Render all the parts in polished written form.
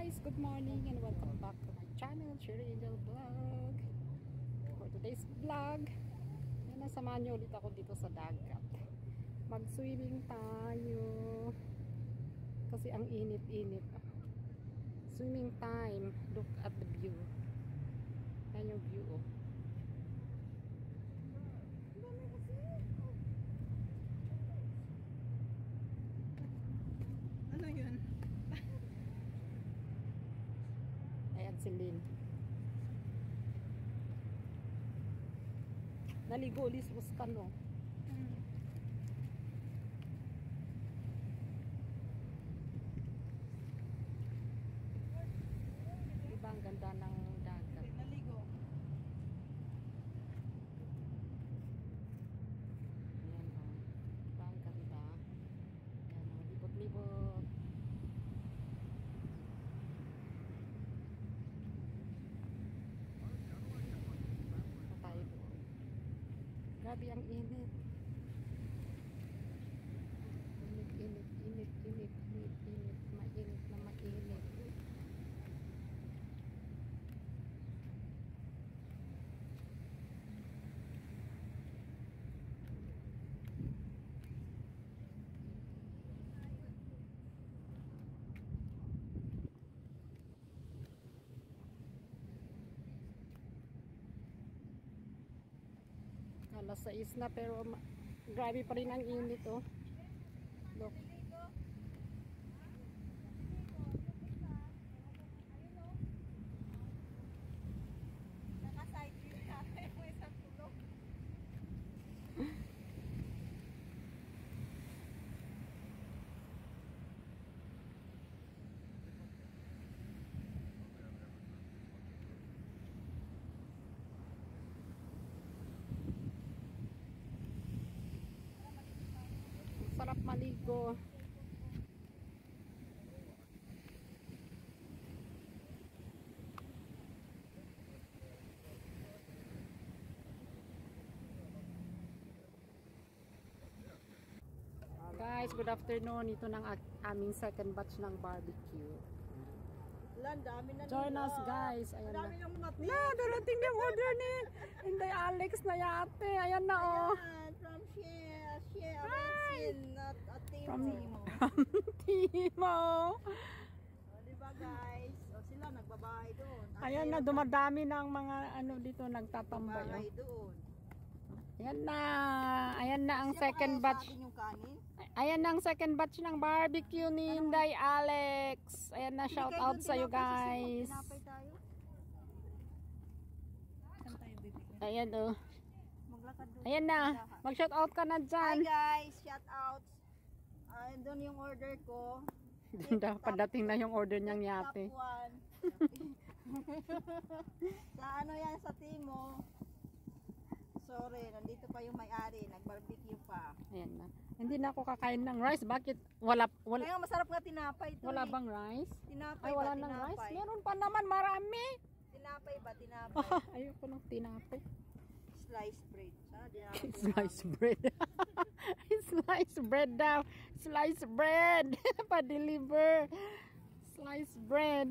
guys, good morning and welcome back to my channel, Cherry Angel Vlog. For today's vlog, nasamahan niyo ulit ako dito sa dagat. Mag-swimming tayo kasi ang init-init. Swimming time. Look at the view. Ayan yung view, oh. Ano yun? Ayan si Lynn. Naligo ulis ka, no? Diba ang ganda ng dagat? Naligo. Ayan, oh. Diba ang ganda? Ayan, oh. Libot-libot. Grabe ang init. Init, init, init, init, init, init. Mainit na mainit. Alas 6 na pero grabe pa rin ang init, oh. Look. Naka-side view ka. May isang tulog. Sarap maligo. Guys, good afternoon. Ito ng aming second batch ng barbecue. Dami na Join us, guys. Ayan dami na. ng mati. Na, darating yung order ni Inday Alex na yate. Ayan na, oh. Ayan, from Shea Bensin at From Timo. Timo. O, diba guys? O, sila nagbabahay doon. Ayan na, dumadami ng mga ano dito nagtatambay. Nagbabahay Oh. doon. Ayan na. Ayan na ang Sino second kaya batch. sa atin yung kanin? Ayan na ang second batch ng barbecue ni Inday Alex. Ayan na, shout out sa you guys. Tinapay tayo. Saan tayo bibigyan? Ayan, oh. Maglakad doon. Ayan na. Mag shout out ka na Hi dyan. guys, shout out. Doon yung order ko. Padating na yung order niyang yate. Top 1. Sa ano yan, sa Timo. Sorry, nandito pa yung may-ari. Nag-barbecue pa. Ayan na. Hindi na ako kakain ng rice. Bakit? Wala Kaya masarap nga tinapay ito. wala bang rice? Tinapay Ay, ba? wala nang Tinapay. rice? Meron pa naman marami. Tinapay ba? Tinapay. Ayoko ng tinapay. Sliced bread. Sana di natin Sliced bread. Sliced bread daw. Sliced bread. Pa-deliver. Sliced bread.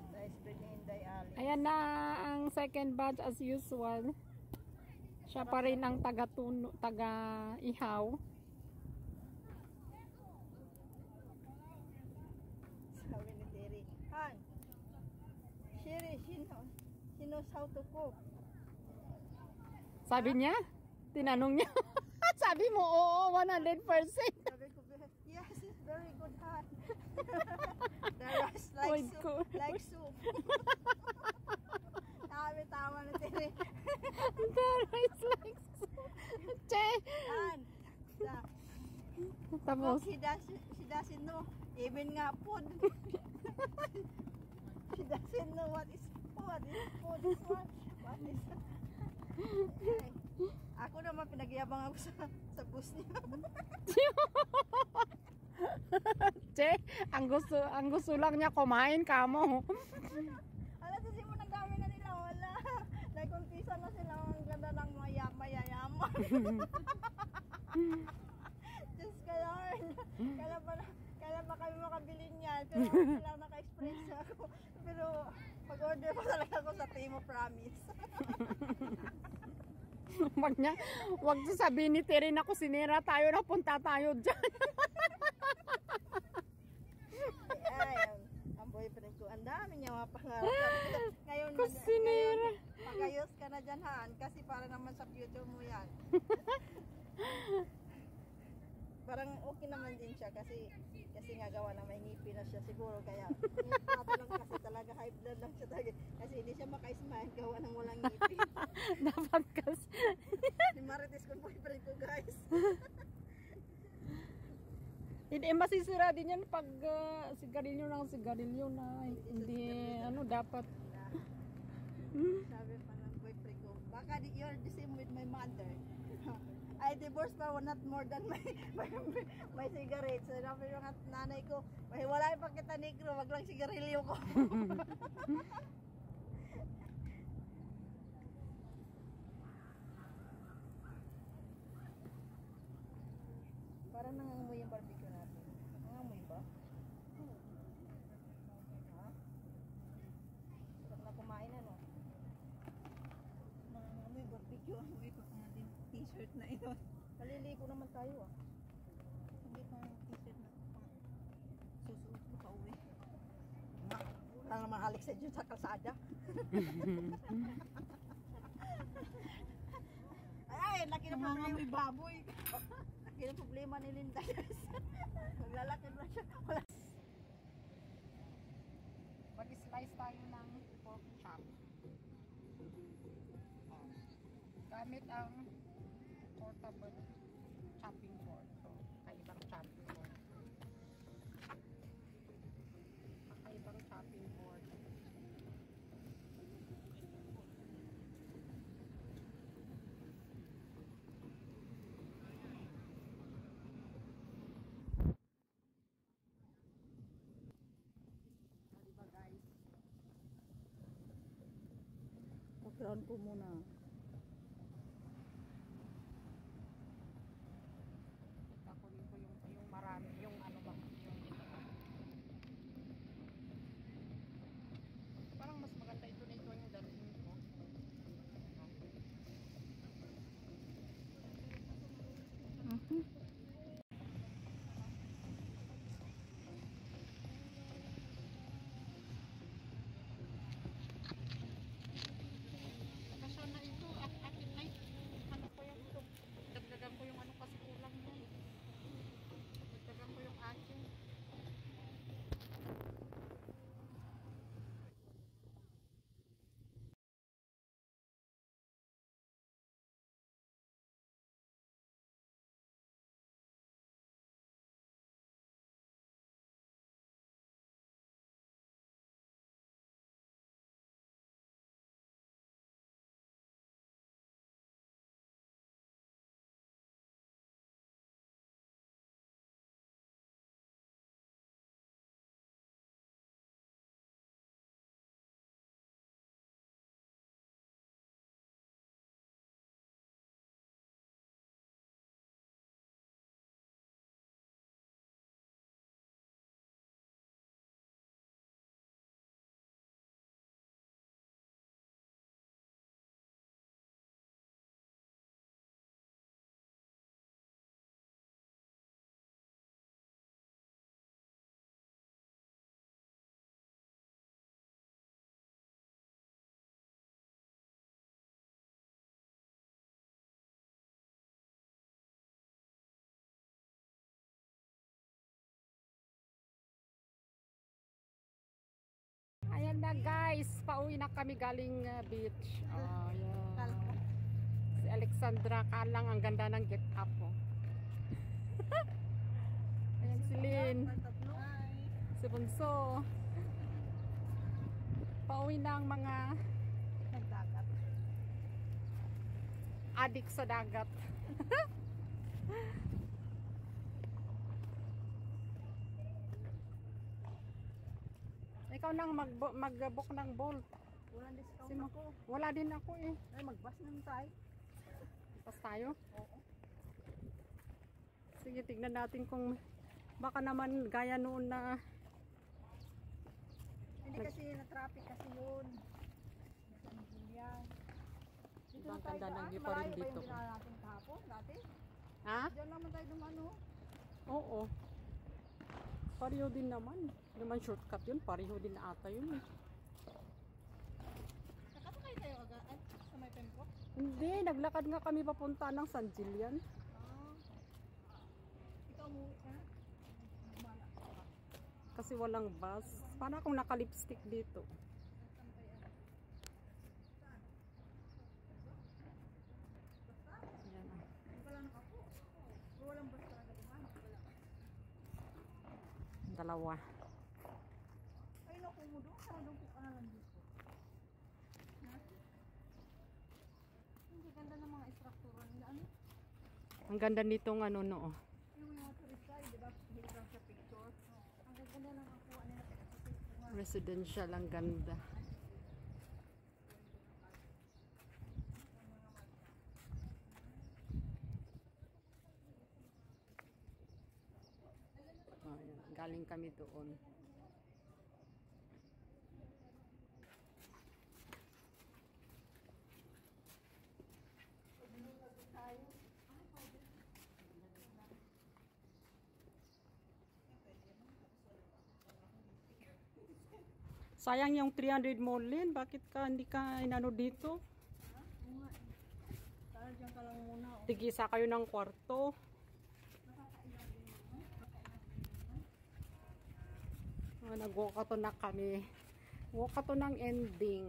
Sliced bread ni Inday Ali. Ayan na ang second batch as usual. Siya pa rin ang taga-ihaw. Sabi ni Terry, Han, Sherry, she knows how to cook. Sabi niya? Tinanong niya? Sabi mo, oo, 100%. Sabi ko, yes, it's very good, Han. The rice like soup. Like soup. Tawa na Terry. The rice like soup. Che! Han, Tapos, she doesn't know. Even nga food. She doesn't know what is food. Food is what? What is okay. Ako naman pinagyabang ako sa bus niya. Che, ang gusto lang niya kumain kamo. Alam sa simula dami na nila wala. Nagkumpisa na sila ang ganda ng mayayaman. Diyos ka Lord. Kaya pala yan. Pero wala naka-express ako. Pero pag-order pa talaga ako sa Timo, promise. Wag sasabihin ni Terry na kusinera tayo na punta tayo dyan. Ay, ang boyfriend ko, ang dami niya mga pangarap. Ngayon, Kusinera. pagayos ka na dyan, Han, kasi para naman sa future mo yan. Parang okay naman din siya kasi nga gawa na may ngipin na siya siguro kaya nato lang kasi talaga high blood lang siya talaga kasi hindi siya maka-smile gawa ng walang ngipin. Dapat kasi. Si Marites kong boyfriend ko, guys. Hindi masisira din yan pag sigarilyo na hindi dapat. Sabi pa ng boyfriend ko, baka you're the same with my mother. I divorced pa not more than my cigarettes. So, sabi yung nanay ko, wala pa kita negro, wag lang sigarilyo ko. Parang nangangamoy yung barbecue natin. Nangangamoy ba? Ha? Sarap na kumain ano? Nangangamoy barbecue. Amoy ko nga din t-shirt na ito. Maliligo naman tayo ah. Hindi pa t-shirt na susuot ko pa uwi. Wala naman halik sa dyan sa kalsada. Ay, laki na problema. Baboy. Laki na problema ni Linda. Maglalakad na siya. Wala. Mag-slice tayo ng pork chop. Gamit ang portable chopping board. So, kakaibang chopping board. Kakaibang chopping board. Diba guys? Background ko muna. Kunin ko yung marami, yung ano ba, parang mas maganda ito na ito yung dalhin ko. Kasya na ito, akin ay ano ko yan ito, dagdagan ko yung ano kasi kulang yan. Dagdagan ko yung akin. Ayan na guys, pauwi na kami galing beach. Oh, yeah. Si Alexandra Kalang, ang ganda ng get up mo. Ayan si Lynn, si Bunso. Pauwi na ang mga Nagdagat. adik sa dagat. Ikaw nang mag-book ng Bolt. Walang discount Sino? ako. Wala din ako eh. Ay, mag-bus naman tayo. Pas tayo? Oo. Sige, tignan natin kung baka naman gaya noon na kasi na-traffic kasi yun. Sa Julia. Dito Ang na tayo ganda ng daan. view pa rin Malayo ba dito. yung dinala natin kahapon dati? Ha? Diyan naman tayo dumano. Oo. Pareho din naman. Hindi naman shortcut yun. Pareho din na ata yun eh. Nakasakay tayo agad ay, sa may Pembroke. Hindi, naglakad nga kami papunta ng San Gillian. Ah. Ikaw mo ka? Bala. Kasi walang bus. Para akong naka-lipstick dito. Saan tayo? Ayan ah. Wala nakapo. Walang bus talaga dumano. Wala. Dalawa. Ay naku mo doon. Sana doon ko ka na lang dito. Ha? Hindi ganda ng mga istruktura nila. Ano? Ang ganda nitong ano no. Yung mga turista, di ba? Hindi lang sa picture. Ang ganda ng nakuha nila sa picture. Residential, ang ganda. Oh, ayan. Galing kami doon. Sayang yung 300 mo, Lin. Bakit ka hindi ka inano dito? Sana dyan ka lang muna. Tigisa kayo ng kwarto. Oh, nag-walkato na kami. Walkato ng ending.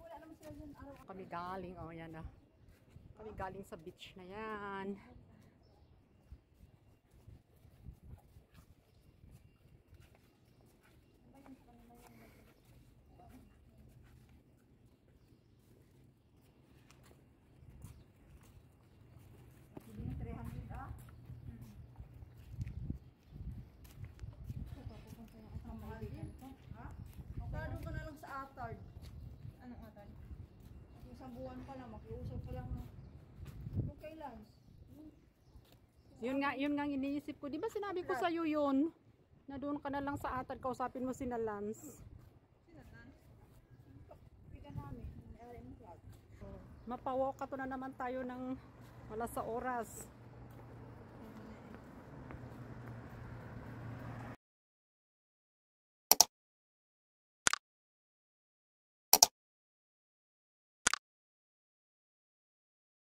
Wala naman sila dyan araw. Kami galing, oh yan ah. Kami galing sa beach na yan. Hindi na 300 ah. Ang mahal din. Ha? Kaya doon ka na lang sa Atard. Anong Atard? Isang buwan pa lang, makiusap pa lang. Kung kailan? Yun nga iniisip ko. Di ba sinabi ko sa iyo yun? Na doon ka na lang sa atad, kausapin mo si Lance. Sinatan? Pika namin. May RM flag. Mapawalk ka to na naman tayo ng wala sa oras.